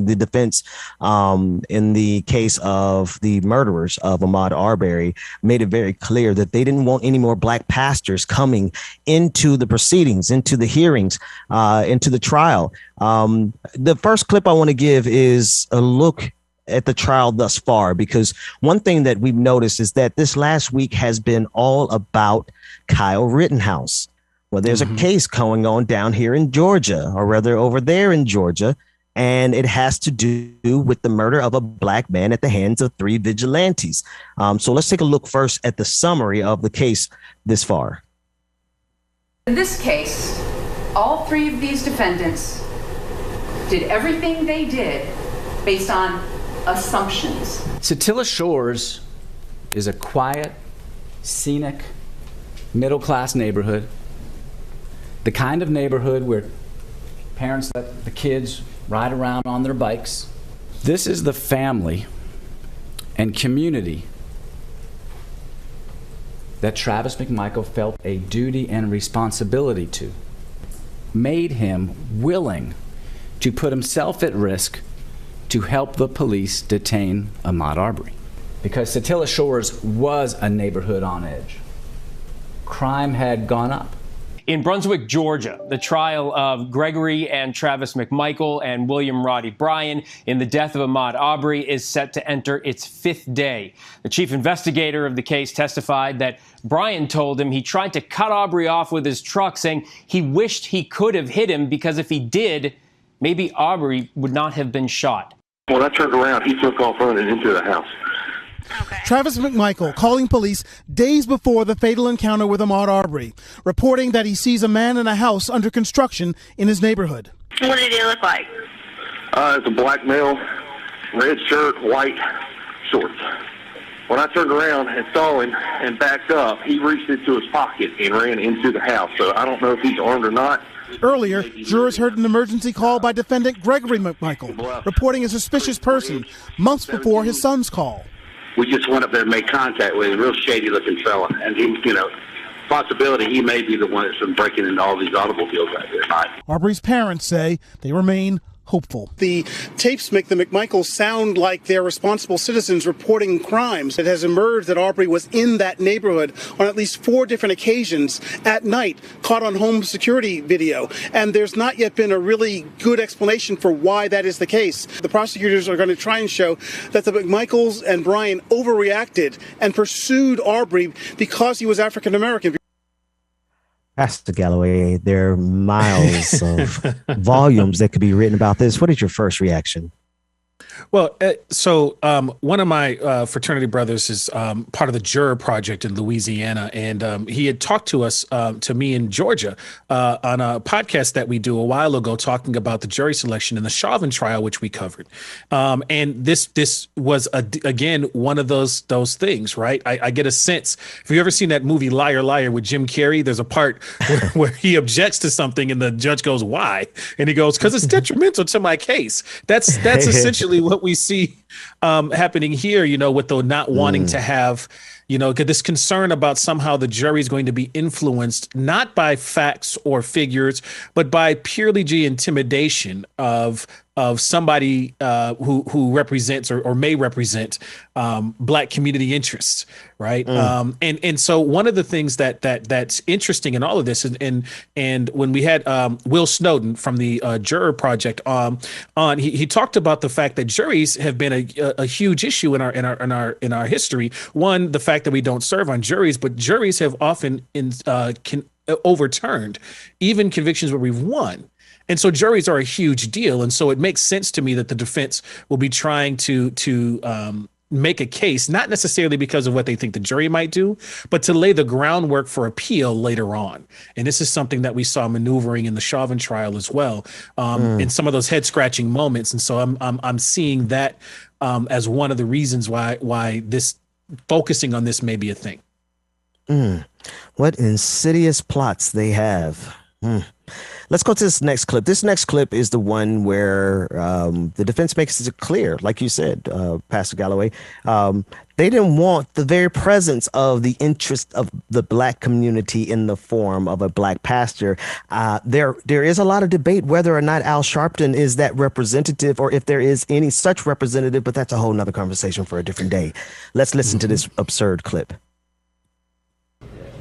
the defense in the case of the murderers of Ahmaud Arbery made it very clear that they didn't want any more black pastors coming into the proceedings, into the hearings, into the trial. The first clip I want to give is a look at the trial thus far, because one thing that we've noticed is that this last week has been all about Kyle Rittenhouse. Well, there's a case going on down here in Georgia, or rather over there in Georgia, and it has to do with the murder of a black man at the hands of 3 vigilantes. So let's take a look first at the summary of the case this far. In this case, all 3 of these defendants did everything they did based on assumptions. Satilla Shores is a quiet, scenic, middle-class neighborhood. The kind of neighborhood where parents let the kids ride around on their bikes. This is the family and community that Travis McMichael felt a duty and responsibility to, made him willing to put himself at risk to help the police detain Ahmaud Arbery. Because Satilla Shores was a neighborhood on edge. Crime had gone up. In Brunswick, Georgia, the trial of Gregory and Travis McMichael and William Roddy Bryan in the death of Ahmaud Arbery is set to enter its 5th day. The chief investigator of the case testified that Bryan told him he tried to cut Arbery off with his truck, saying he wished he could have hit him because if he did, maybe Arbery would not have been shot. When I turned around, he took off running into the house. Okay. Travis McMichael calling police days before the fatal encounter with Ahmaud Arbery, reporting that he sees a man in a house under construction in his neighborhood. What did he look like? It's a black male, red shirt, white shorts. When I turned around and saw him and backed up, he reached into his pocket and ran into the house. So I don't know if he's armed or not. Earlier, jurors heard an emergency call by defendant Gregory McMichael, reporting a suspicious person months before his son's call. We just went up there and made contact with a real shady-looking fella. And, he, possibility he may be the one that's been breaking into all these automobiles out there tonight. Arbery's parents say they remain hopeful. The tapes make the McMichaels sound like they're responsible citizens reporting crimes. It has emerged that Arbery was in that neighborhood on at least 4 different occasions at night, caught on home security video. And there's not yet been a really good explanation for why that is the case. The prosecutors are going to try and show that the McMichaels and Bryan overreacted and pursued Arbery because he was African American. Pastor Galloway, there are miles of volumes that could be written about this. What is your first reaction? Well, so one of my fraternity brothers is part of the Juror Project in Louisiana, and he had talked to us, to me in Georgia, on a podcast that we do a while ago, talking about the jury selection in the Chauvin trial, which we covered. And this was again one of those things, right? I get a sense. Have you ever seen that movie Liar Liar with Jim Carrey? There's a part where he objects to something, and the judge goes, "Why?" And he goes, "Because it's detrimental to my case." That's essentially what we see happening here, with the not wanting to have, this concern about somehow the jury is going to be influenced not by facts or figures, but by purely intimidation of somebody who represents or may represent Black community interests, right? And so one of the things that's interesting in all of this, and when we had Will Snowden from the Juror Project on, he talked about the fact that juries have been a huge issue in our history. One, the fact that we don't serve on juries, but juries have often overturned even convictions where we've won. And so juries are a huge deal. And so it makes sense to me that the defense will be trying to make a case, not necessarily because of what they think the jury might do, but to lay the groundwork for appeal later on. And this is something that we saw maneuvering in the Chauvin trial as well, in some of those head scratching moments. And so I'm seeing that as one of the reasons why this focusing on this may be a thing. What insidious plots they have. Let's go to this next clip. This next clip is the one where the defense makes it clear, like you said, Pastor Galloway. They didn't want the very presence of the interest of the black community in the form of a black pastor. There is a lot of debate whether or not Al Sharpton is that representative or if there is any such representative, but that's a whole nother conversation for a different day. Let's listen to this absurd clip.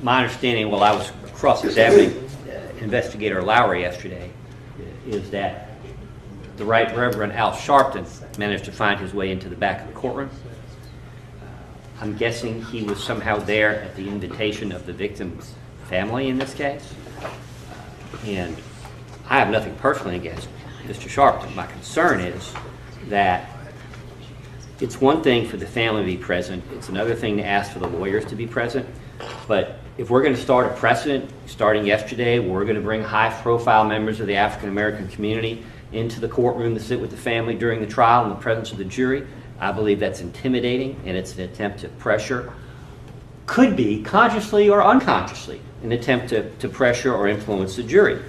My understanding, while I was cross-examining Investigator Lowry yesterday, is that the Right Reverend Al Sharpton managed to find his way into the back of the courtroom. I'm guessing he was somehow there at the invitation of the victim's family in this case. And I have nothing personally against Mr. Sharpton. My concern is that it's one thing for the family to be present. It's another thing to ask for the lawyers to be present. But if we're going to start a precedent, starting yesterday, we're going to bring high-profile members of the African-American community into the courtroom to sit with the family during the trial in the presence of the jury, I believe that's intimidating, and it's an attempt to pressure, could be consciously or unconsciously, an attempt to pressure or influence the jury.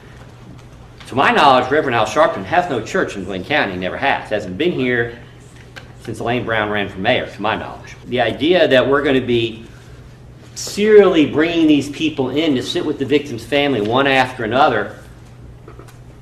To my knowledge, Reverend Al Sharpton has no church in Glenn County, never has. Hasn't been here since Elaine Brown ran for mayor, to my knowledge. The idea that we're going to be serially bringing these people in to sit with the victim's family one after another,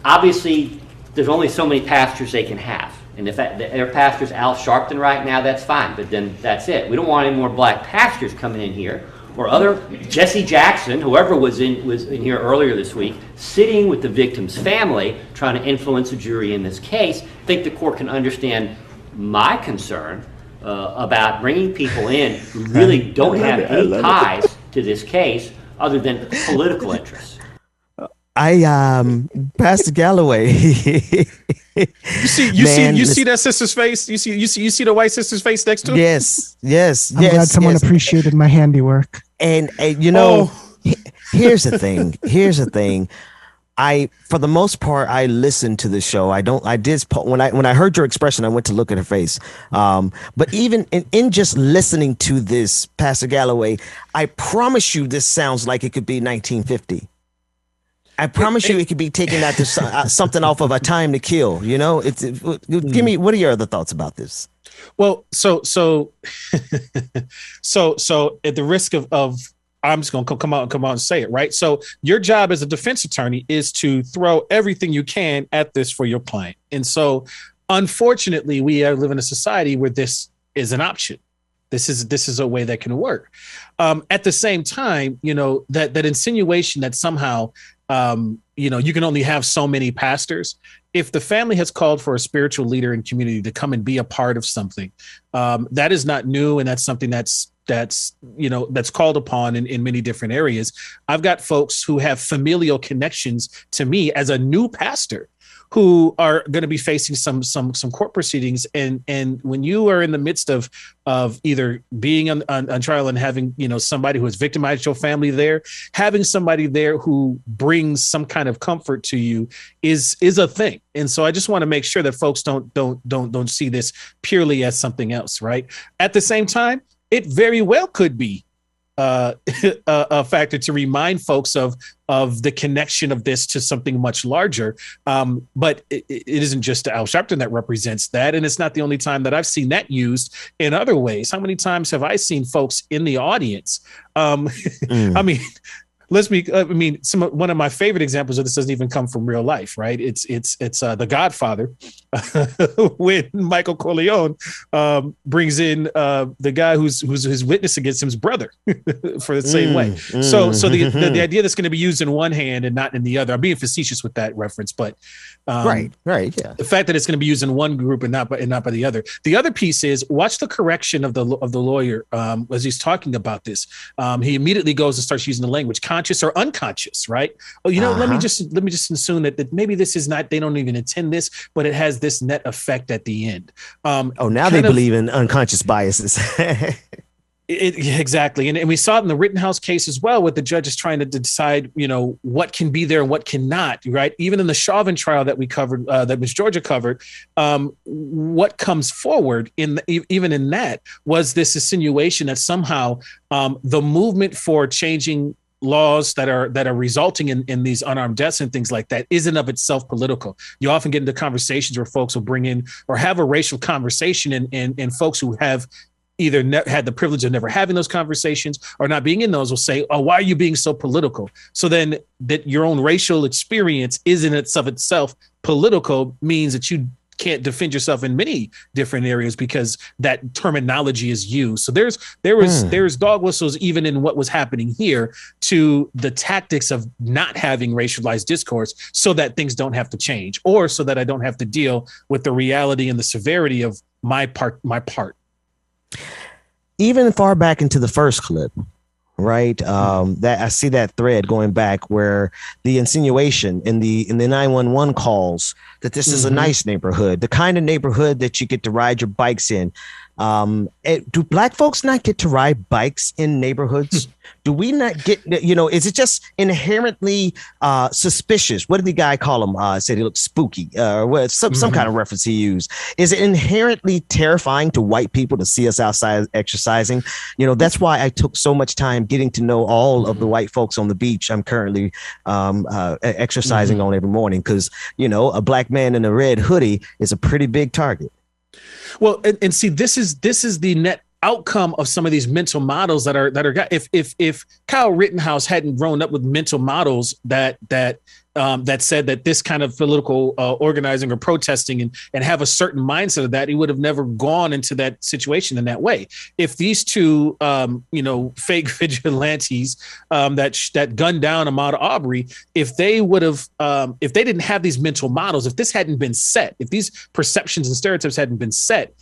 obviously there's only so many pastors they can have. And if their pastor's Al Sharpton right now, that's fine, but then that's it. We don't want any more black pastors coming in here, or other, Jesse Jackson, whoever was in here earlier this week, sitting with the victim's family, trying to influence a jury in this case. I think the court can understand my concern about bringing people in who really don't have any ties to this case other than political interests. Pastor Galloway. You see that sister's face? You see the white sister's face next to it? Yes. I'm glad someone appreciated my handiwork. And here's the thing. For the most part, I listened to the show. When I heard your expression, I went to look at her face. But even in just listening to this, Pastor Galloway, I promise you, this sounds like it could be 1950. I promise you, it could be taken out to something off of A Time to Kill. Give me, what are your other thoughts about this? Well, so at the risk of I'm just going to come out and say it, right? So your job as a defense attorney is to throw everything you can at this for your client. And so, unfortunately, we live in a society where this is an option. This is a way that can work. At the same time, that insinuation that somehow, you can only have so many pastors. If the family has called for a spiritual leader and community to come and be a part of something, that is not new, and that's something that's called upon in many different areas. I've got folks who have familial connections to me as a new pastor who are going to be facing some court proceedings. And when you are in the midst of either being on trial and having, somebody who has victimized your family there, having somebody there who brings some kind of comfort to you is a thing. And so I just want to make sure that folks don't see this purely as something else, right? At the same time, it very well could be a factor to remind folks of the connection of this to something much larger. But it isn't just Al Sharpton that represents that. And it's not the only time that I've seen that used in other ways. How many times have I seen folks in the audience? One of my favorite examples of this doesn't even come from real life, right? It's The Godfather, when Michael Corleone brings in the guy who's his witness against him's brother for the same way. So the idea that's going to be used in one hand and not in the other. I'm being facetious with that reference, but right, yeah. The fact that it's going to be used in one group and not by the other. The other piece is watch the correction of the lawyer as he's talking about this. He immediately goes and starts using the language conscious or unconscious, right? Oh, let me just assume that maybe this is not, they don't even intend this, but it has this net effect at the end. Now they believe in unconscious biases. Exactly. And we saw it in the Rittenhouse case as well, with the judges trying to decide, what can be there and what cannot, right? Even in the Chauvin trial that we covered, that Ms. Georgia covered, what comes forward even in that was this insinuation that somehow the movement for changing laws that are resulting in these unarmed deaths and things like that isn't of itself political. You often get into conversations where folks will bring in or have a racial conversation, and folks who have either had the privilege of never having those conversations or not being in those will say, oh, why are you being so political? So then that your own racial experience isn't of itself political means that you can't defend yourself in many different areas because that terminology is used. So there's dog whistles even in what was happening here to the tactics of not having racialized discourse so that things don't have to change, or so that I don't have to deal with the reality and the severity of my part. Even far back into the first clip, right? That I see that thread going back where the insinuation in the 911 calls that this is a nice neighborhood, the kind of neighborhood that you get to ride your bikes in. Do black folks not get to ride bikes in neighborhoods? Do we not get, is it just inherently suspicious? What did the guy call him? Said he looked spooky, or some kind of reference he used. Is it inherently terrifying to white people to see us outside exercising? That's why I took so much time getting to know all of the white folks on the beach I'm currently exercising on every morning, because, a black man in a red hoodie is a pretty big target. Well, and see, this is the net outcome of some of these mental models that are if Kyle Rittenhouse hadn't grown up with mental models that said that this kind of political organizing or protesting and have a certain mindset of that, he would have never gone into that situation in that way. If these two fake vigilantes that gunned down Ahmaud Arbery, if they didn't have these mental models, if this hadn't been set, if these perceptions and stereotypes hadn't been set,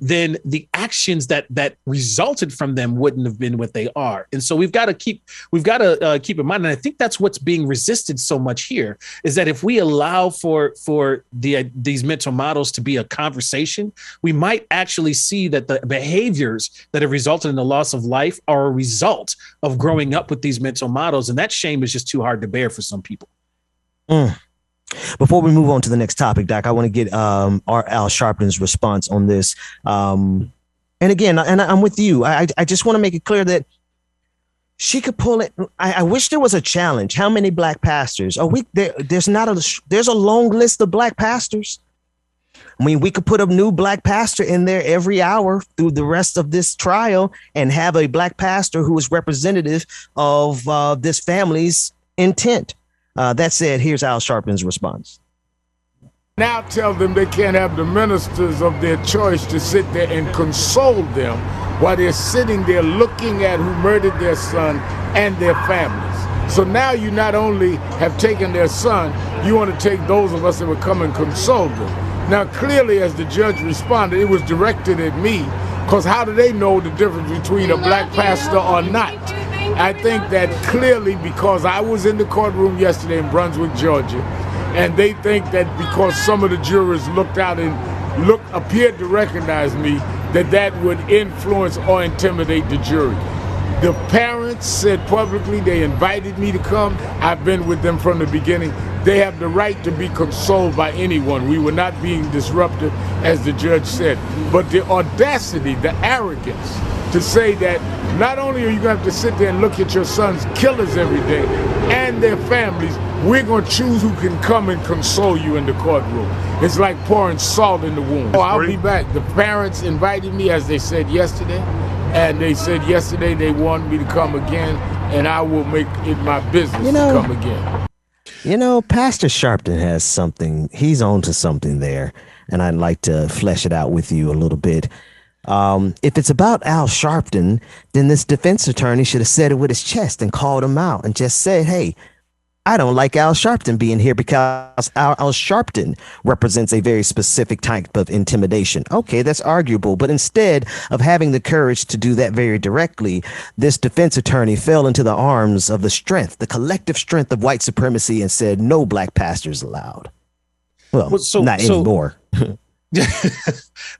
then the actions that resulted from them wouldn't have been what they are. And so we've got to keep in mind, and I think that's what's being resisted so much here, is that if we allow for these mental models to be a conversation, we might actually see that the behaviors that have resulted in the loss of life are a result of growing up with these mental models, and that shame is just too hard to bear for some people. Before we move on to the next topic, Doc, I want to get Al Sharpton's response on this. And again, and I'm with you. I just want to make it clear that she could pull it. I wish there was a challenge. How many black pastors? There's a long list of black pastors. I mean, we could put a new black pastor in there every hour through the rest of this trial and have a black pastor who is representative of this family's intent. That said, here's Al Sharpton's response. Now tell them they can't have the ministers of their choice to sit there and console them while they're sitting there looking at who murdered their son and their families. So now you not only have taken their son, you want to take those of us that would come and console them. Now clearly, as the judge responded, it was directed at me, because how do they know the difference between a black pastor or not? I think that clearly, because I was in the courtroom yesterday in Brunswick, Georgia, and they think that because some of the jurors looked out and appeared to recognize me, that would influence or intimidate the jury. The parents said publicly they invited me to come. I've been with them from the beginning. They have the right to be consoled by anyone. We were not being disruptive, as the judge said. But the audacity, the arrogance to say that not only are you going to have to sit there and look at your son's killers every day and their families, we're going to choose who can come and console you in the courtroom. It's like pouring salt in the wound. Oh, I'll be back. The parents invited me, as they said yesterday, and they said yesterday they wanted me to come again, and I will make it my business to come again. Pastor Sharpton has something. He's on to something there, and I'd like to flesh it out with you a little bit. If it's about Al Sharpton, then this defense attorney should have said it with his chest and called him out and just said, hey, I don't like Al Sharpton being here because Al Sharpton represents a very specific type of intimidation. Okay, that's arguable. But instead of having the courage to do that very directly, this defense attorney fell into the arms of the collective strength of white supremacy and said, no black pastors allowed. Well, not anymore.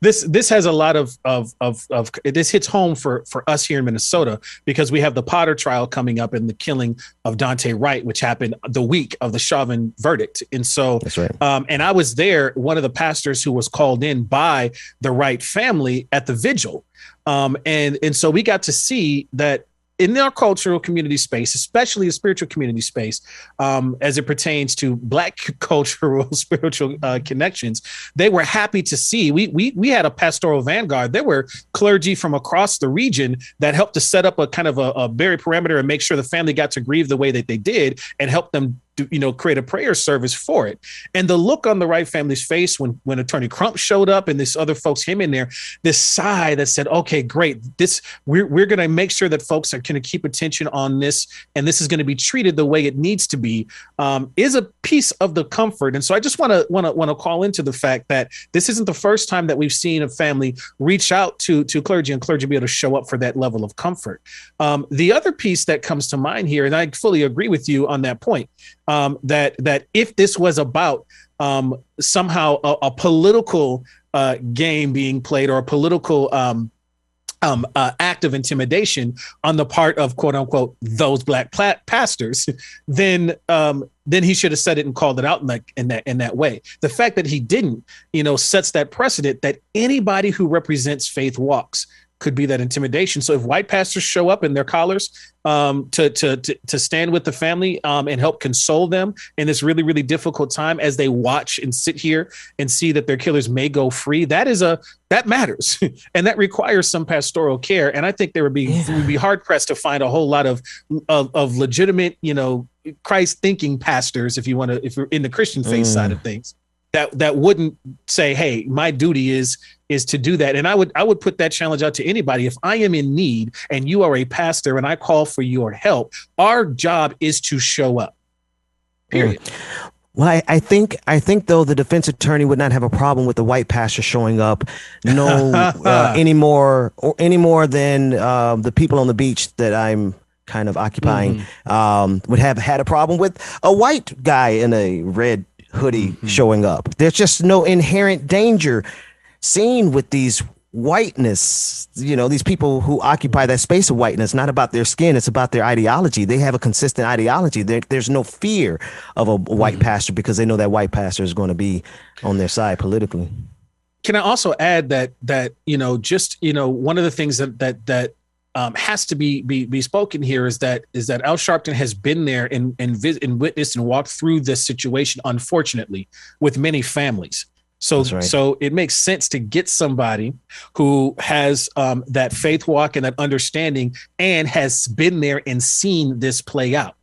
This has a lot of this hits home for us here in Minnesota, because we have the Potter trial coming up and the killing of Daunte Wright, which happened the week of the Chauvin verdict. And so that's right. And I was there, one of the pastors who was called in by the Wright family at the vigil. And so we got to see that in our cultural community space, especially a spiritual community space, as it pertains to Black cultural spiritual connections, they were happy to see. We had a pastoral vanguard. There were clergy from across the region that helped to set up a kind of a barrier parameter and make sure the family got to grieve the way that they did, and help them create a prayer service for it. And the look on the Wright family's face when Attorney Crump showed up and this other folks came in there, this sigh that said, okay, great, we're going to make sure that folks are going to keep attention on this, and this is going to be treated the way it needs to be, is a piece of the comfort. And so I just want to call into the fact that this isn't the first time that we've seen a family reach out to clergy and clergy be able to show up for that level of comfort. The other piece that comes to mind here, and I fully agree with you on that point, that if this was about somehow a political game being played, or a political act of intimidation on the part of quote unquote those Black pastors, then he should have said it and called it out in that way. The fact that he didn't, sets that precedent that anybody who represents faith walks could be that intimidation. So if white pastors show up in their collars to stand with the family and help console them in this really, really difficult time as they watch and sit here and see that their killers may go free, that matters. And that requires some pastoral care. And I think we'd be hard pressed to find a whole lot of legitimate, Christ thinking pastors, if you're in the Christian faith side of things, that wouldn't say, hey, my duty is to do that. And I would put that challenge out to anybody. If I am in need and you are a pastor and I call for your help, our job is to show up. Period. Well, I think though the defense attorney would not have a problem with the white pastor showing up, any more than the people on the beach that I'm kind of occupying would have had a problem with a white guy in a red hoodie showing up. There's just no inherent danger seen with these whiteness, these people who occupy that space of whiteness. Not about their skin, it's about their ideology. They have a consistent ideology. There's no fear of a white pastor because they know that white pastor is going to be on their side politically. Can I also add that one of the things that has to be spoken here is that Al Sharpton has been there and witnessed and walked through this situation, unfortunately, with many families. So it makes sense to get somebody who has that faith walk and that understanding and has been there and seen this play out.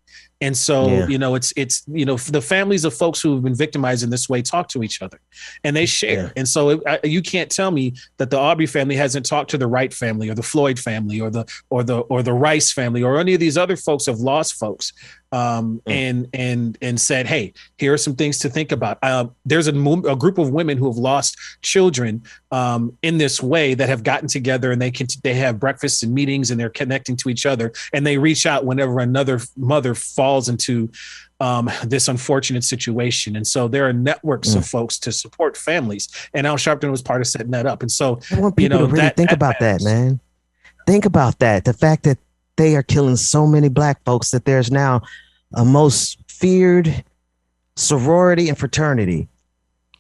And so, it's the families of folks who have been victimized in this way talk to each other and they share. Yeah. And so you can't tell me that the Arbery family hasn't talked to the Wright family or the Floyd family or the Rice family or any of these other folks have lost folks and said, hey, here are some things to think about. There's a group of women who have lost children in this way that have gotten together and they have breakfasts and meetings and they're connecting to each other and they reach out whenever another mother falls into this unfortunate situation. And so there are networks of folks to support families. And Al Sharpton was part of setting that up. And so I want people to really think about that, man. Think about that. The fact that they are killing so many Black folks that there's now a most feared sorority and fraternity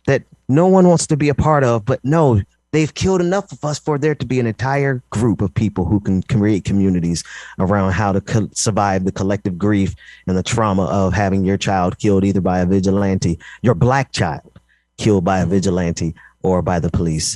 that no one wants to be a part of. But no, they've killed enough of us for there to be an entire group of people who can create communities around how to survive the collective grief and the trauma of having your child killed either by a vigilante, your Black child killed by a vigilante or by the police.